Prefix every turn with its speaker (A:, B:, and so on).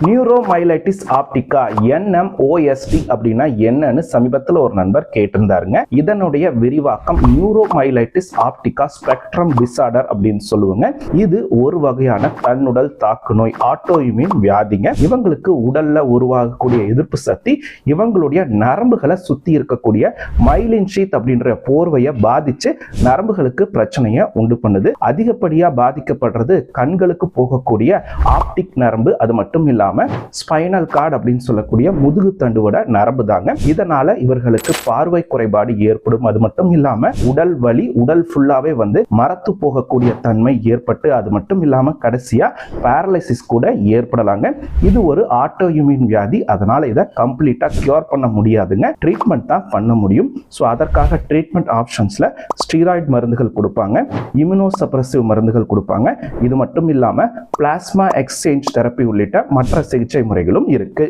A: நியூரோமைலைட்டிஸ் Optica NMOSD அப்படின்னா என்னன்னு சமீபத்தில் ஒரு நண்பர் கேட்டிருந்தாருங்க. இதனுடைய விரிவாக்கம் நியூரோமைலைட்டிஸ் ஆப்டிகா ஸ்பெக்ட்ரம் டிசார்டர் அப்படின்னு சொல்லுவாங்க. இது ஒரு வகையான தன்னுடல் தாக்கு நோய், ஆட்டோஇம்யூன் வியாதிங்க. இவங்களுக்கு உடல்ல உருவாகக்கூடிய எதிர்ப்பு சக்தி இவங்களுடைய நரம்புகளை சுத்தி இருக்கக்கூடிய மைலின் ஷீத் அப்படின்ற போர்வையை பாதிச்சு நரம்புகளுக்கு பிரச்சனையை உண்டு பண்ணுது. அதிகப்படியா பாதிக்கப்படுறது கண்களுக்கு போகக்கூடிய ஆப்டிக் நரம்பு. அது மட்டும் இல்லாம ஸ்பைனல் கார்டு அப்படின்னு சொல்லக்கூடிய முதுகு தண்டுவட நரம்பு தாங்க. இதனால இவர்களுக்கு பார்வை குறைபாடு ஏற்படும். அது மட்டும் இல்லாம உடல் வலி, உடல் ஃபுல்லாவே மரத்து போகக்கூடிய தன்மை ஏற்பட்டு, அது மட்டும் இல்லாம கடைசியா பேரலைசிஸ் கூட ஏற்படலாங்க. இது ஒரு ஆட்டோ இம்யூன் வியாதி. அதனால இதை கம்ப்ளீட்டா கியூர் பண்ண முடியாதுங்க. ட்ரீட்மெண்ட் தான் பண்ண முடியும். ஸோ அதற்காக ட்ரீட்மெண்ட் ஆப்ஷன்ஸ்ல ஸ்டீராய்டு மருந்துகள் கொடுப்பாங்க, இம்யூனோசப்ரசிவ் மருந்துகள் கொடுப்பாங்க. இது மட்டும் இல்லாம பிளாஸ்மா எக்ஸ்சேஞ்ச் தெரப்பி உள்ளிட்ட மற்ற சிகிச்சை முறைகளும் இருக்கு.